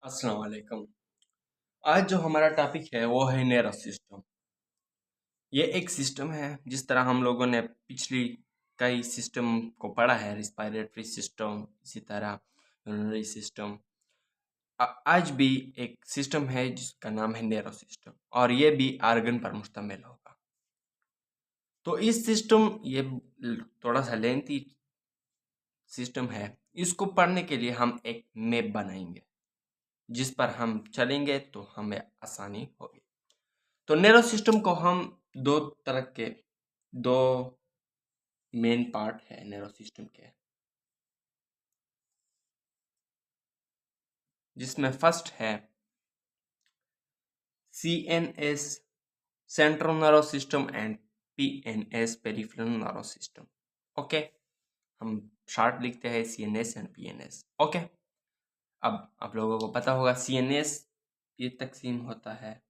अस्सलाम वालेकुम। आज जो हमारा टॉपिक है वो है नर्वस सिस्टम। ये एक सिस्टम है जिस तरह हम लोगों ने पिछली कई सिस्टम को पढ़ा है, रिस्पायरेटरी सिस्टम, इसी तरह यूरिनरी सिस्टम। आज भी एक सिस्टम है जिसका नाम है नर्वस सिस्टम और ये भी आर्गन पर मुश्तमिल होगा। तो इस सिस्टम ये थोड़ा सा लेंथी सिस्टम है। इसको पढ़ने के लिए हम एक मैप बनाएंगे जिस पर हम चलेंगे तो हमें आसानी होगी। तो नर्वस सिस्टम को हम दो तरह के दो मेन पार्ट है नर्वस सिस्टम के, जिसमें फर्स्ट है CNS central nervous system and PNS peripheral nervous system. Okay, हम शॉर्ट लिखते हैं CNS एंड PNS। ओके, अब आप लोगों को पता होगा CNS ये तकसीम होता है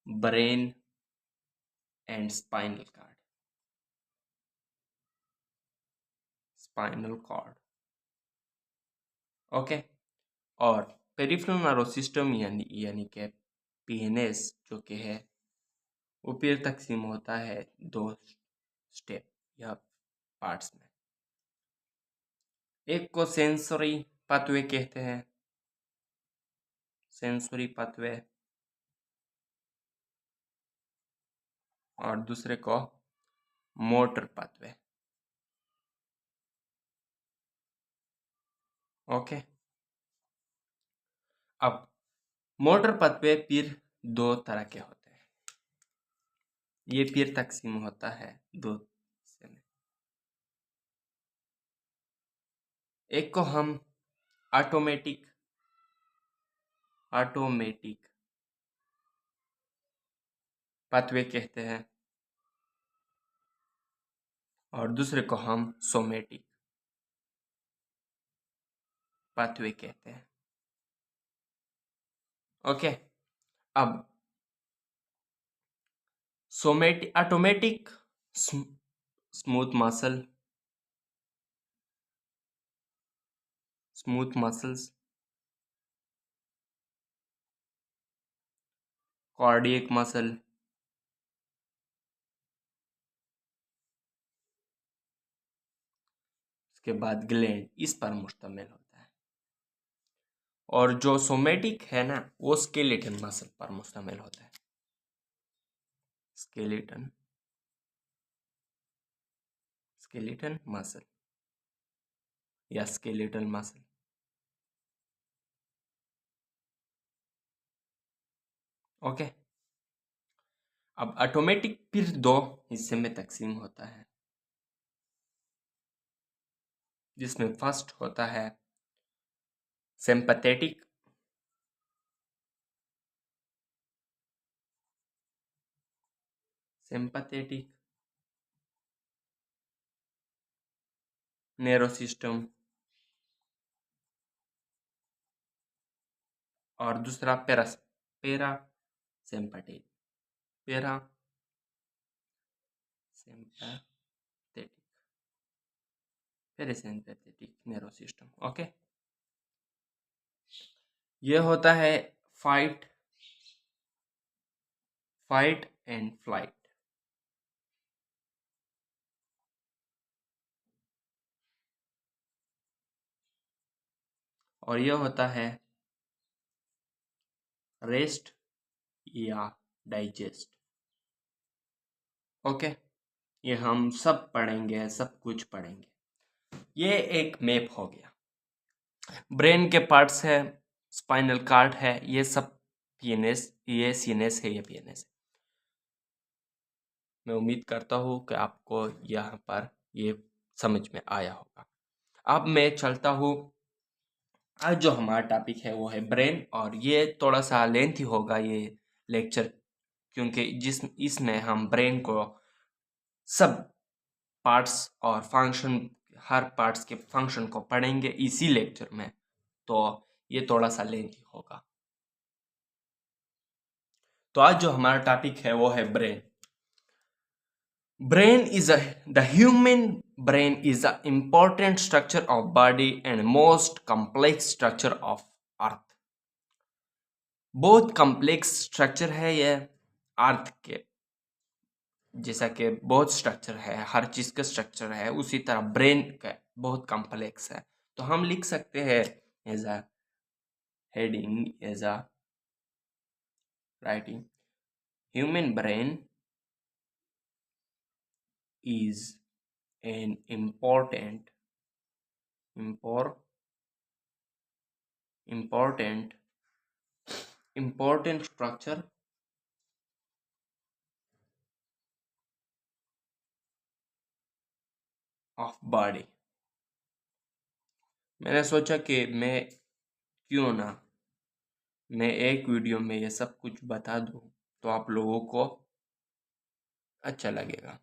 brain and spinal cord. Okay, और पेरिफेरल नर्वस सिस्टम यानी कि PNS जो कि है वो फिर तकसीम होता है दो स्टेप या पार्ट्स में। एक को सेंसरी पाथवे कहते हैं, सेंसरी पाथवे, और दूसरे को मोटर पाथवे। ओके, अब मोटर पाथवे फिर दो तरह के होते हैं। ये फिर तकसीम होता है दो हिस्से में। एक को हम ऑटोमेटिक पाथवे कहते हैं और दूसरे को हम सोमेटिक पाथवे कहते हैं। ओके, अब automatic smooth muscles, cardiac muscle, उसके बाद ग्लैंड, इस पर मुश्तमिल होता है। और जो सोमेटिक है ना वो स्केलेटन मसल पर मुश्तमिल होता है। स्केलेटन मसल या स्केलेटल मसल। ओके, अब ऑटोमेटिक फिर दो हिस्से में तकसीम होता है, जिसमें फर्स्ट होता है सिंपैथेटिक नर्वस सिस्टम और दूसरा parasympathetic parasympathetic nervous system. Okay, ये होता है फाइट एंड फ्लाइट। और यह होता है रेस्ट या डाइजेस्ट। ओके, ये हम सब पढ़ेंगे, सब कुछ पढ़ेंगे। ये एक मैप हो गया। ब्रेन के पार्ट्स है, स्पाइनल कार्ड है, ये सब PNS, ये CNS है, ये PNS है। मैं उम्मीद करता हूँ कि आपको यहाँ पर ये समझ में आया होगा। अब मैं चलता हूँ, आज जो हमारा टॉपिक है वो है ब्रेन, और ये थोड़ा सा लेंथी होगा ये लेक्चर, क्योंकि इसमें हम ब्रेन को सब पार्ट्स और फंक्शन, हर पार्ट्स के फंक्शन को पढ़ेंगे इसी लेक्चर में, तो ये थोड़ा सा लेंथी होगा। तो आज जो हमारा टॉपिक है वो है brain. Brain is the human brain is the important structure of body and most complex structure of earth. बहुत कॉम्प्लेक्स स्ट्रक्चर है ये अर्थ के, जैसा कि बहुत स्ट्रक्चर है, हर चीज का स्ट्रक्चर है, उसी तरह ब्रेन का बहुत कॉम्प्लेक्स है। तो हम लिख सकते हैं as a heading, as a writing, human brain is an impor, important important structure of body। मैंने सोचा कि क्यों ना मैं एक वीडियो में ये सब कुछ बता दूं तो आप लोगों को अच्छा लगेगा।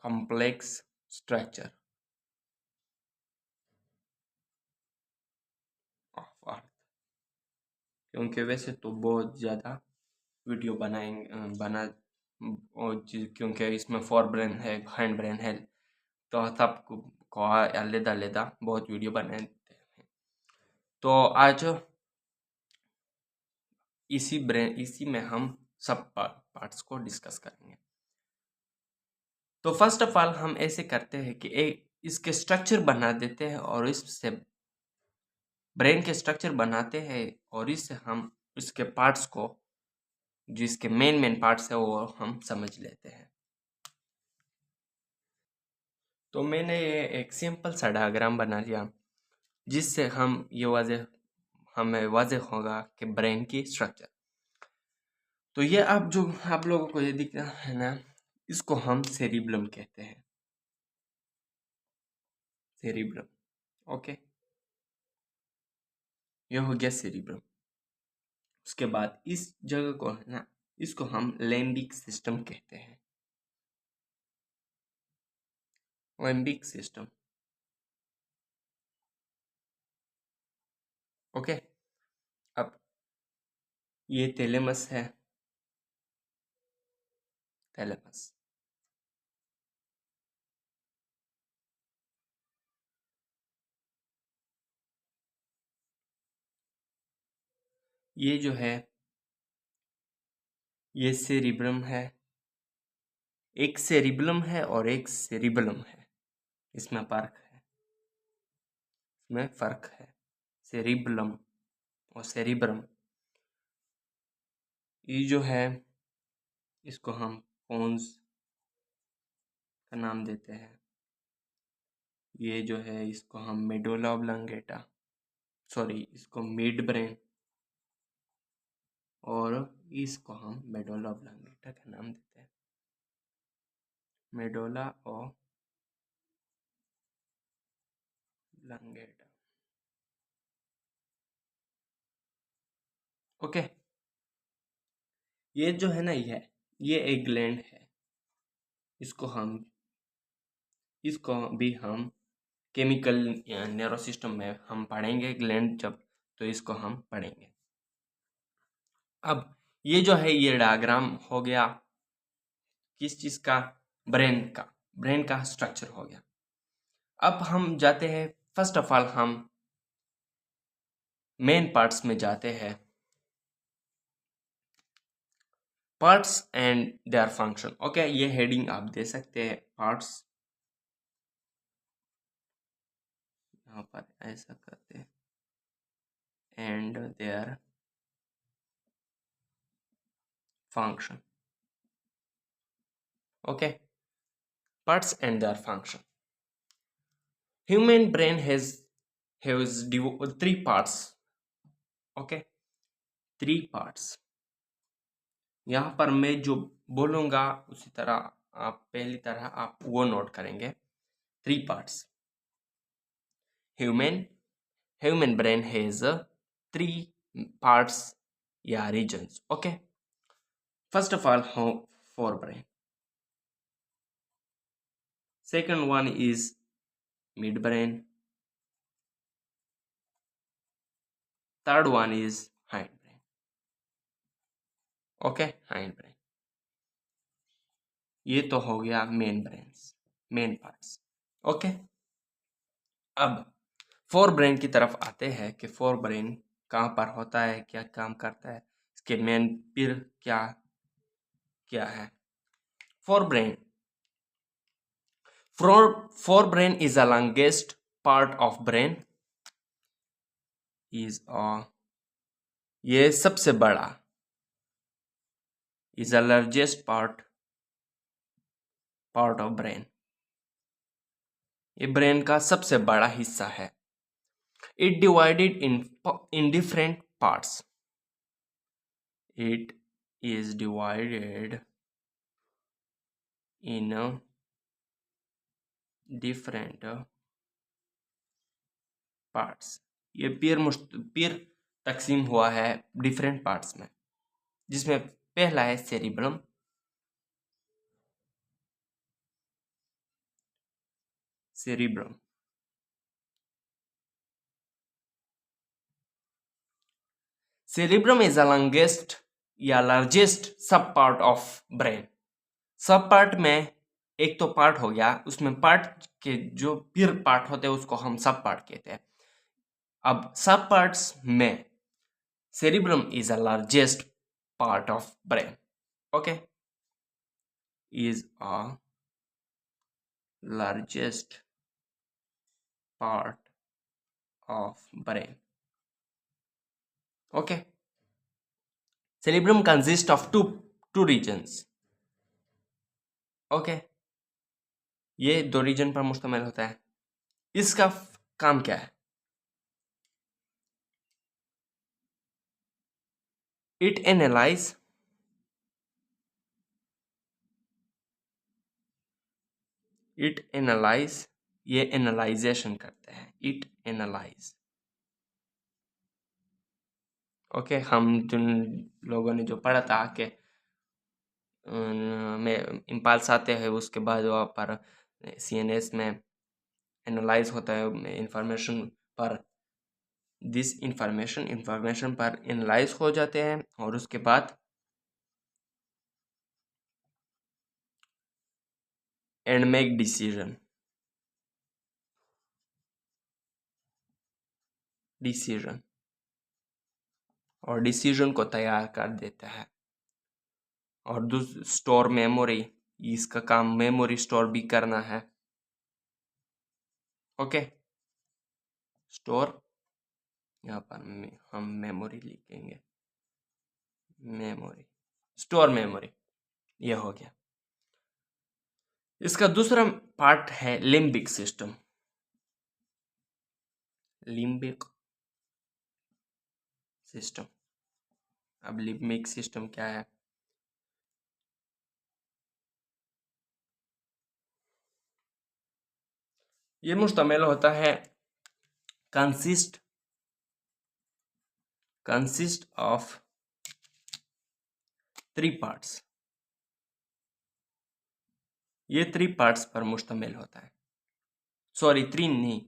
कॉम्प्लेक्स स्ट्रक्चर ऑफ अर्थ, क्योंकि वैसे तो बहुत ज़्यादा वीडियो क्योंकि इसमें फोर ब्रेन है, हैंड ब्रेन है, तो सबको अलग अलग बहुत वीडियो बनाते हैं। तो आज इसी में हम सब पार्ट्स को डिस्कस करेंगे। तो फर्स्ट ऑफ ऑल हम ऐसे करते हैं कि इसके स्ट्रक्चर बना देते हैं और इससे ब्रेन के स्ट्रक्चर बनाते हैं और इससे हम इसके पार्ट्स को, जिसके मेन पार्ट्स है, वो हम समझ लेते हैं। तो मैंने ये एक सिंपल सा डायग्राम बना लिया जिससे हमें वाज़ेह होगा कि ब्रेन की स्ट्रक्चर। तो ये आप लोगों को ये दिख रहा है ना, इसको हम सेरिब्लम कहते हैं, सेरिब्रम। ओके, ये हो गया सेरिब्रम। उसके बाद इस जगह को है ना, इसको हम लिम्बिक सिस्टम कहते हैं, लिम्बिक सिस्टम। ओके, अब ये थैलेमस है, थैलेमस। ये जो है ये सेरिब्रम है, एक सेरिब्लम है और एक सेरिबलम है, इसमें फर्क है। सेरिब्लम और सेरिब्रम, ये जो है इसको हम पोन्स का नाम देते हैं। ये जो है इसको हम मेडुला ऑब्लंगेटा, इसको मिड ब्रेन, और इसको हम मेडुला ऑब्लंगेटा का नाम देते हैं, मेडुला ऑब्लंगेटा। ओके, ये जो है ना, ये एक ग्लैंड है, इसको भी हम केमिकल न्यूरो सिस्टम में हम पढ़ेंगे ग्लैंड जब, तो इसको हम पढ़ेंगे। अब ये जो है ये डायग्राम हो गया किस चीज का, ब्रेन का स्ट्रक्चर हो गया। अब हम जाते हैं, फर्स्ट ऑफ ऑल हम मेन पार्ट्स में जाते हैं, parts and their function. Okay, ये हेडिंग आप दे सकते हैं, पार्ट्स, यहाँ पर ऐसा करते हैं, and their function. Okay, parts and their function. Human brain has three parts. Okay, three parts. यहाँ पर मैं जो बोलूँगा उसी तरह आप पहली तरह आप वो नोट करेंगे। Three parts. Human brain has three parts या regions. Okay, first of all fore brain, second one is midbrain, third one is hindbrain। Okay, hindbrain। ये तो हो गया मेन पार्ट्स। ओके, अब फोर ब्रेन की तरफ आते हैं कि फोर ब्रेन कहाँ पर होता है, क्या काम करता है, इसके मेन पिर क्या क्या है। Fore brain fore brain is the longest part of brain is ये सबसे बड़ा is the largest part of brain, ये ब्रेन का सबसे बड़ा हिस्सा है। It divided in different parts, it is divided in different parts। ये पीर तकसीम हुआ है डिफरेंट पार्ट्स में, जिसमें पहला है cerebrum, cerebrum cerebrum is the longest या लार्जेस्ट सब पार्ट ऑफ ब्रेन। सब पार्ट में एक तो पार्ट हो गया, उसमें पार्ट के जो पीर पार्ट होते हैं उसको हम सब पार्ट कहते हैं। अब सब पार्ट्स में cerebrum is a largest part of brain, okay, is a largest part of brain, okay। cerebrum consists of two regions, okay, ये दो रीजन पर मुश्तमिल होता है। इसका काम क्या है? इट एनालाइज ये एनालाइजेशन करते हैं, इट एनालाइज, ओके। हम जिन लोगों ने जो पढ़ा था कि में इम्पल्स आते हैं, उसके बाद वहाँ पर CNS में एनालाइज होता है इंफॉर्मेशन पर, दिस इंफॉर्मेशन पर एनालाइज हो जाते हैं और उसके बाद एंड मेक डिसीजन और डिसीजन को तैयार कर देता है। और स्टोर मेमोरी, इसका काम मेमोरी स्टोर भी करना है, ओके। स्टोर यहाँ पर हम मेमोरी लिखेंगे, मेमोरी, स्टोर मेमोरी, यह हो गया। इसका दूसरा पार्ट है लिम्बिक सिस्टम, लिम्बिक सिस्टम। अब लिम्बिक सिस्टम क्या है? ये मुश्तमिल होता है कंसिस्ट ऑफ 3 पार्ट्स। ये 3 पार्ट्स पर मुश्तमिल होता है, सॉरी 3 नहीं,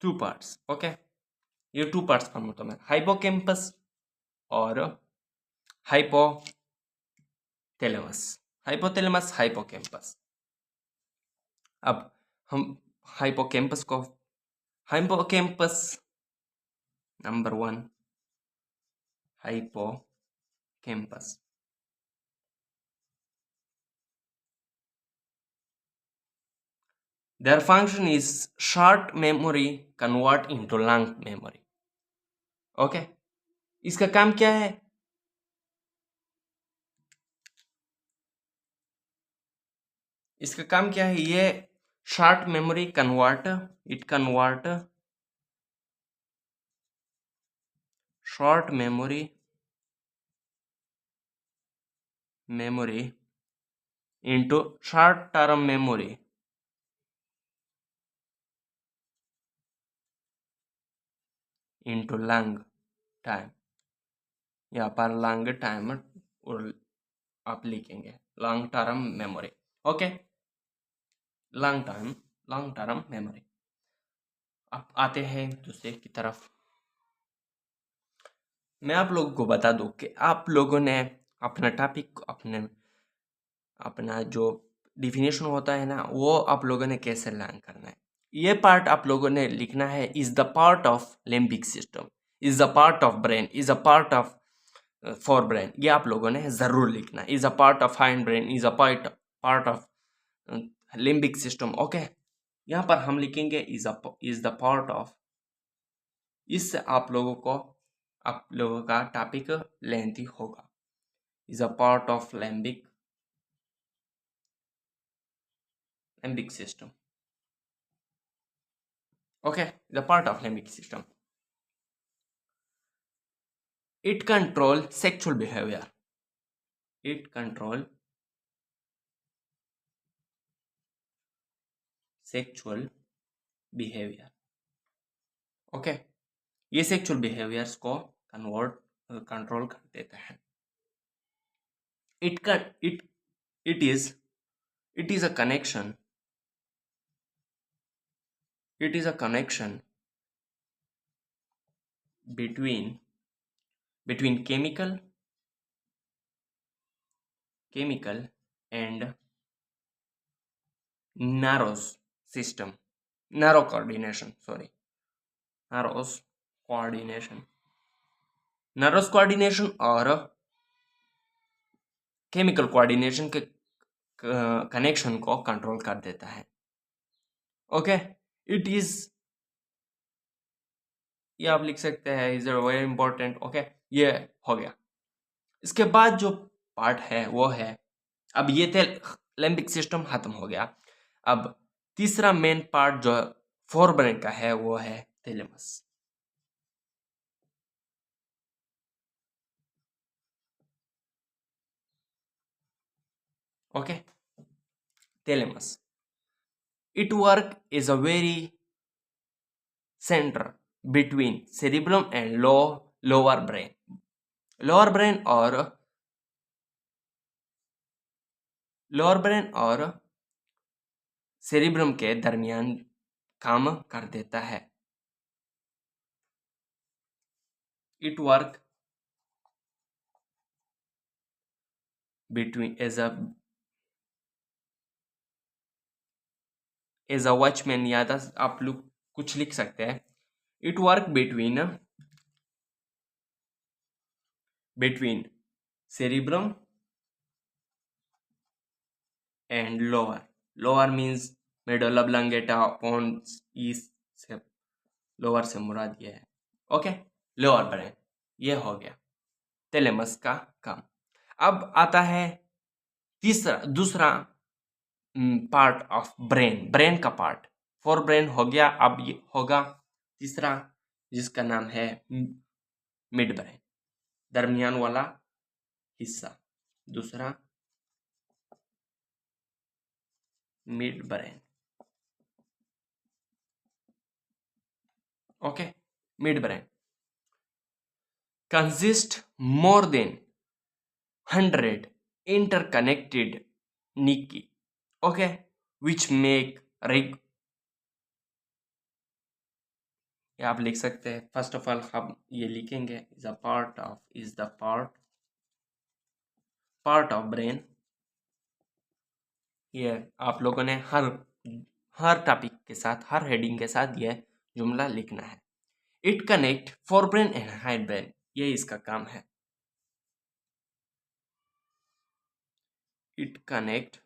2 पार्ट्स, ओके। ये 2 पार्ट्स पर मुश्तमिल, हाइपोकैम्पस और हाइपोथैलेमस, हाइपोकैम्पस। अब हम hippocampus number 1 hippocampus, their function is short memory convert into long memory, okay. इसका काम क्या है? इसका काम क्या है? ये short memory convert short memory into short term memory into long time। यहाँ पर लॉन्ग टाइम और आप लिखेंगे long term memory, okay. Long term memory. अब आते हैं दूसरे की तरफ। मैं आप लोगों को बता दूं कि आप लोगों ने अपना टॉपिक अपना जो डिफिनेशन होता है ना, वो आप लोगों ने कैसे लर्न करना है, ये पार्ट आप लोगों ने लिखना है। Is the part of limbic system, is the part of brain, is a part of for brain, ये आप लोगों ने जरूर लिखना है। Is a part of hind brain, is a part of limbic system. Okay, यहाँ पर हम लिखेंगे इज द पार्ट ऑफ। इससे आप लोगों का टॉपिक लेंथी होगा। Is a part of limbic system. Okay, the part of limbic system. It control sexual behavior. It control sexual behavior. Okay, ये sexual behaviors को कंट्रोल कर देता है. It is a connection. It is a connection between chemical and nervous system. Nerve coordination. Sorry, nervous coordination. Nervous coordination और chemical coordination के connection को control कर देता है. ओके, इट इज, ये आप लिख सकते हैं, इज वेरी इंपॉर्टेंट. ओके, ये हो गया. इसके बाद जो पार्ट है वो है, अब ये थे लिम्बिक सिस्टम खत्म हो गया. अब तीसरा मेन पार्ट जो फोर ब्रेन का है वो है thalamus. Okay, thalamus. It work is a very centre between cerebrum and lower brain. Lower brain और सेरिब्रम के दरमियान काम कर देता है. It work between as a watchman, या आप लोग कुछ लिख सकते हैं. It work between cerebrum and lower means medulla oblongata, pons, ईस्ट से लोअर से मुराद ये है. ओके, लोअर ब्रेन, ये हो गया थैलेमस का काम. अब आता है दूसरा पार्ट ऑफ ब्रेन का पार्ट. फोर ब्रेन हो गया. अब ये होगा तीसरा, जिसका नाम है मिड ब्रेन, दरमियान वाला हिस्सा. दूसरा mid brain. Okay, mid brain consist more than 100 interconnected nuclei, okay, which make ये आप लिख सकते हैं. फर्स्ट ऑफ ऑल हम ये लिखेंगे is the part of brain. ये आप लोगों ने हर टॉपिक के साथ, हर हेडिंग के साथ ये जुमला लिखना है. It connect fore brain and hind brain, ये इसका काम है. It connect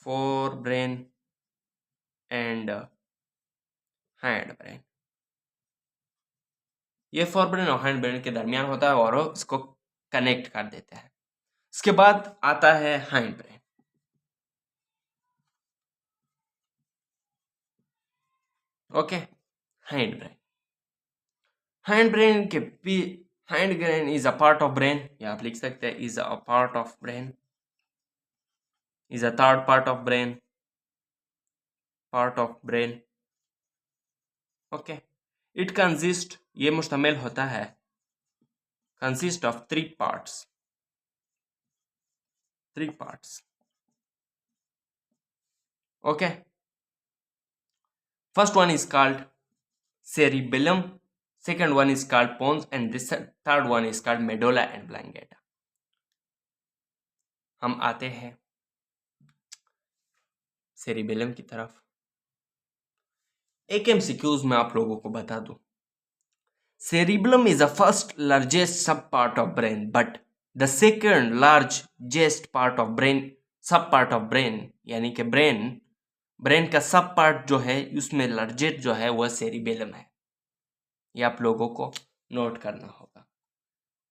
fore brain and hind brain. ये फोर ब्रेन और हाइंड ब्रेन के दरमियान होता है और इसको कनेक्ट कर देता है. इसके बाद आता है hind brain. Okay, hind brain के hind brain is a part of brain, या आप लिख सकते हैं is a part of brain, is a third part of brain. Okay, it consist, ये मुश्तमिल होता है, consist of three parts. Okay, first one is called cerebellum, second one is called pons, and this third one is called medulla and oblongata. हम आते हैं cerebellum की तरफ। एक एमसीक्यूज में आप लोगों को बता दूं, cerebellum is the first largest subpart of brain, but the second largest part of brain, subpart of brain, यानी कि ब्रेन का सब पार्ट जो है उसमें लार्जेस्ट जो है वह सेरिबेलम है। ये आप लोगों को नोट करना होगा,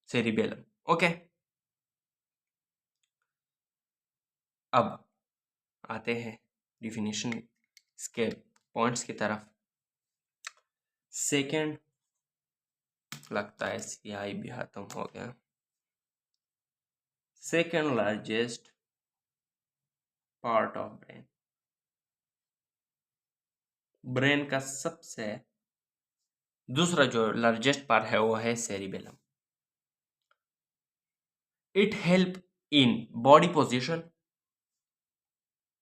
सेरिबेलम। ओके, अब आते हैं डिफिनीशन इसके पॉइंट्स की तरफ। सेकेंड, लगता है सियाही भी खत्म हो गया। Second largest part of brain का सबसे दूसरा जो लार्जेस्ट पार्ट है वो है cerebellum. It help in body position.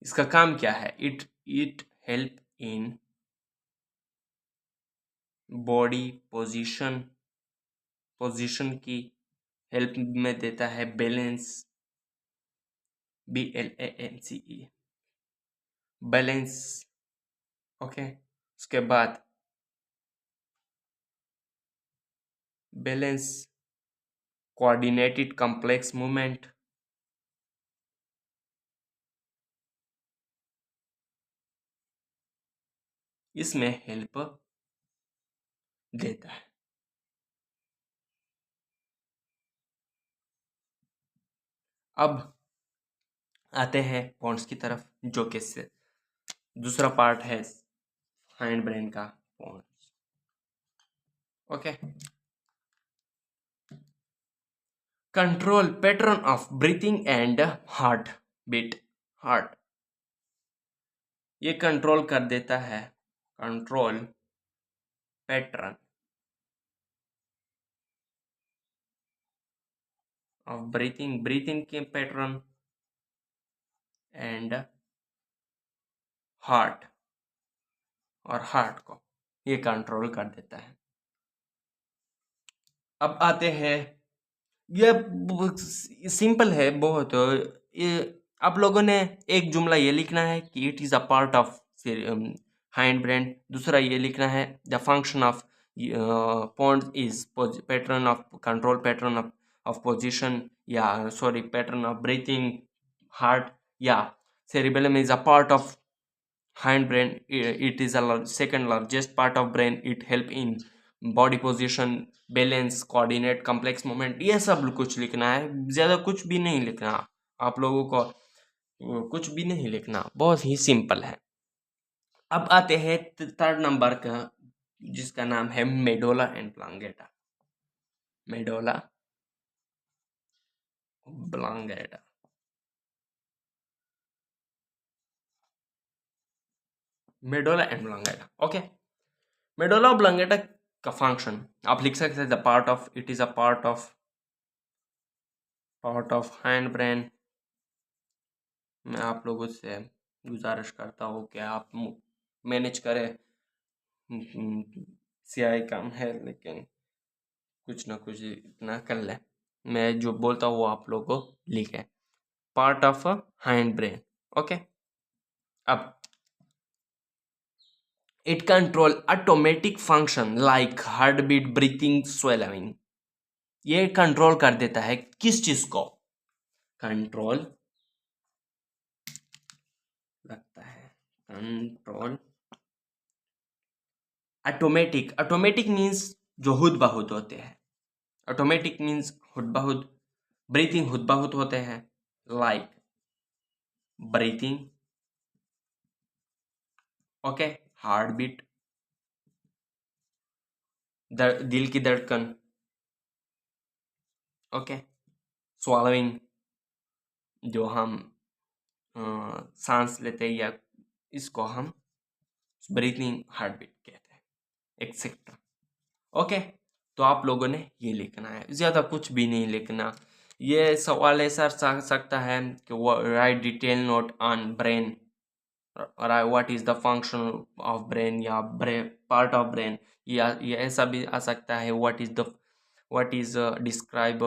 इसका काम क्या है? It help in body position की हेल्प में देता है। Balance, BALANCE, balance. ओके, उसके बाद बैलेंस, कोऑर्डिनेटेड कॉम्प्लेक्स मूवमेंट, इसमें हेल्प देता है। अब आते हैं पॉइंट्स की तरफ, जो कि दूसरा पार्ट है हाइंड ब्रेन का points. Okay, control pattern of breathing and heart beat. Heart ये कंट्रोल कर देता है, कंट्रोल पैटर्न ऑफ ब्रीथिंग के पैटर्न एंड हार्ट, और हार्ट को ये कंट्रोल कर देता है। अब आते हैं, ये सिंपल है बहुत। ये आप लोगों ने एक जुमला ये लिखना है कि it is a part of hind brain. दूसरा ये लिखना है the function of point is pattern of control, pattern of position, या sorry pattern of breathing, heart, या cerebellum is a part of hind brain. It is a second largest part of brain. It help in body position, balance, coordinate, complex movement. ये सब कुछ लिखना है, ज़्यादा कुछ भी नहीं लिखना। आप लोगों को कुछ भी नहीं लिखना, बहुत ही सिंपल है। अब आते हैं थर्ड नंबर का, जिसका नाम है medulla and oblongata. Medulla oblongata, medulla and oblongata. Okay, medulla oblongata का फंक्शन आप लिख सकते हैं the part of, it is a part of hind brain. मैं आप लोगों से गुजारिश करता हूँ कि आप मैनेज करें। सियाही कम है लेकिन कुछ ना कुछ इतना कर लें। मैं जो बोलता हूँ वो आप लोगों को लिखें, part of hind brain. Okay, अब it control automatic function like heart beat, breathing, swelling. ये कंट्रोल कर देता है किस चीज को? कंट्रोल, लगता है कंट्रोल ऑटोमेटिक। ऑटोमेटिक मीन्स जो खुद बहुत होते हैं। ऑटोमेटिक मीन्स खुद बहुत, ब्रीथिंग खुद बहुत होते हैं, like breathing, okay, heart beat, दिल की धड़कन, ओके, swallowing, जो हम सांस लेते हैं, या इसको हम ब्रीथिंग, हार्ट बीट कहते हैं, एक्सेट्रा। ओके, तो आप लोगों ने ये लिखना है, ज़्यादा कुछ भी नहीं लिखना। ये सवाल ऐसा सकता है कि right detail note on brain, what is the function of brain, या पार्ट ऑफ ब्रेन, या ये ऐसा भी आ सकता है what is describe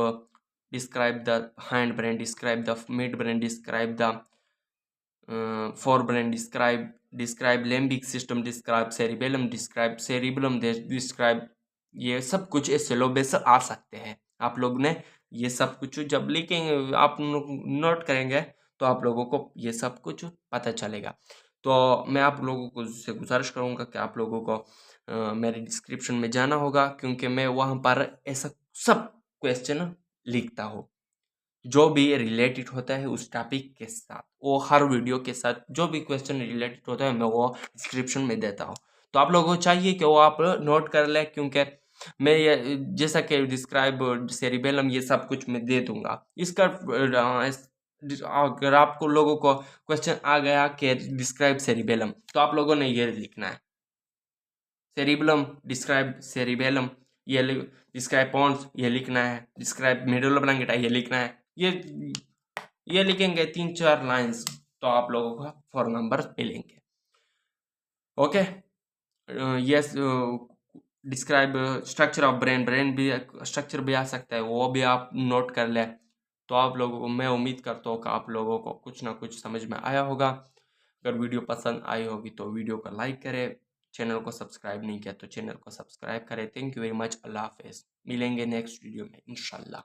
describe the hindbrain, describe the midbrain, describe the forebrain, describe limbic system, describe cerebellum, describe ये सब कुछ इस सिलेबस से आ सकते हैं। आप लोग ने ये सब कुछ जब लिखेंगे, आप नोट करेंगे तो आप लोगों को ये सब कुछ पता चलेगा। तो मैं आप लोगों को से गुजारिश करूँगा कि आप लोगों को मेरे डिस्क्रिप्शन में जाना होगा, क्योंकि मैं वहाँ पर ऐसा सब क्वेश्चन लिखता हूँ जो भी रिलेटेड होता है उस टॉपिक के साथ। वो हर वीडियो के साथ जो भी क्वेश्चन रिलेटेड होता है मैं वो डिस्क्रिप्शन में देता हूँ। तो आप लोगों को चाहिए कि वो आप नोट कर लें, क्योंकि मैं ये जैसा कि डिस्क्राइब सेरिबेलम ये सब कुछ मैं दे दूंगा। इसका अगर आपको लोगों को क्वेश्चन आ गया कि डिस्क्राइब सेरिबेलम, तो आप लोगों ने ये लिखना है सेरिबेलम, डिस्क्राइब सेरिबेलम, ये डिस्क्राइब पॉन्स ये लिखना है, डिस्क्राइब मेडुला ऑब्लांगेटा ये लिखना है। ये लिखेंगे 3-4 लाइंस तो आप लोगों को 4 नंबर मिलेंगे। Okay, yes, describe structure of brain, brain भी स्ट्रक्चर भी आ सकता है, वो भी आप नोट कर लें। तो आप लोगों को मैं उम्मीद करता हूँ कि आप लोगों को कुछ ना कुछ समझ में आया होगा। अगर वीडियो पसंद आई होगी तो वीडियो को लाइक करें, चैनल को सब्सक्राइब नहीं किया तो चैनल को सब्सक्राइब करें। थैंक यू वेरी मच, अल्लाह हाफिज़। मिलेंगे नेक्स्ट वीडियो में इंशाल्लाह।